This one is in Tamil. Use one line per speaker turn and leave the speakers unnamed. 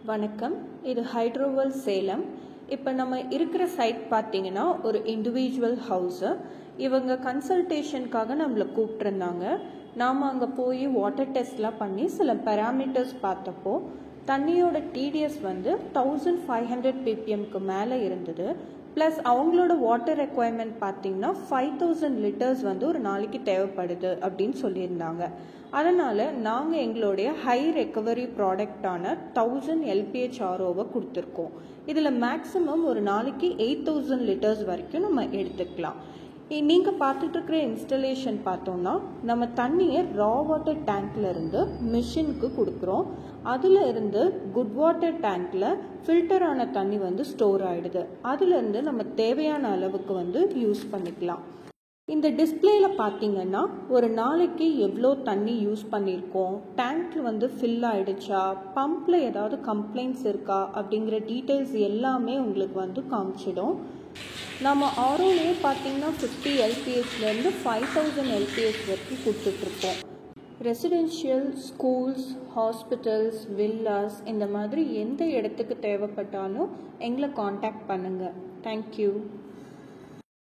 வணக்கம். இது ஹைட்ரோவெல் சேலம். இப்போ நம்ம இருக்கிற சைட் பார்த்தீங்கன்னா ஒரு இண்டிவிஜுவல் ஹவுஸு. இவங்க கன்சல்டேஷனுக்காக நம்மளை கூப்பிட்ருந்தாங்க. நாம் அங்கே போய் வாட்டர் டெஸ்ட்லாம் பண்ணி சில பேராமீட்டர்ஸ் பார்த்தப்போ தண்ணியோட டிடிஎஸ் வந்து 1500 ppmக்கு மேலே இருந்தது. ப்ளஸ் அவங்களோட வாட்டர் ரெக்குவயர்மெண்ட் பார்த்தீங்கன்னா 5000 லிட்டர்ஸ் வந்து ஒரு நாளைக்கு தேவைப்படுது அப்படின்னு சொல்லியிருந்தாங்க. அதனால் நாங்கள் எங்களுடைய ஹை ரெக்கவரி ப்ராடக்டான 1000 LPHROவை கொடுத்துருக்கோம். இதில் மேக்ஸிமம் ஒரு நாளைக்கு 8000 லிட்டர்ஸ் வரைக்கும் நம்ம எடுத்துக்கலாம். நீங்கள் பார்த்துட்டு இருக்கிற இன்ஸ்டலேஷன் பார்த்தோம்னா நம்ம தண்ணியை ரா வாட்டர் டேங்க்ல இருந்து மிஷினுக்கு கொடுக்குறோம். அதில் இருந்து குட் வாட்டர் டேங்க்ல ஃபில்டர் ஆன தண்ணி வந்து ஸ்டோர் ஆகிடுது. அதுலேருந்து நம்ம தேவையான அளவுக்கு வந்து யூஸ் பண்ணிக்கலாம். இந்த டிஸ்பிளேல பார்த்தீங்கன்னா ஒரு நாளைக்கு எவ்வளோ தண்ணி யூஸ் பண்ணியிருக்கோம், டேங்க்ல வந்து ஃபில் ஆயிடுச்சா, பம்பில் ஏதாவது கம்ப்ளைண்ட்ஸ் இருக்கா அப்படிங்கிற டீட்டெயில்ஸ் எல்லாமே உங்களுக்கு வந்து காமிச்சிடும். நம்ம ஆர்ஓலேயே பார்த்தீங்கன்னா 50 LPHலேருந்து 5000 LPH வரைக்கும் கொடுத்துட்ருக்கோம். ரெசிடென்ஷியல், ஸ்கூல்ஸ், ஹாஸ்பிட்டல்ஸ், வில்லாஸ் இந்த மாதிரி எந்த இடத்துக்கு தேவைப்பட்டாலும் எங்களை காண்டாக்ட் பண்ணுங்கள். தேங்க்யூ.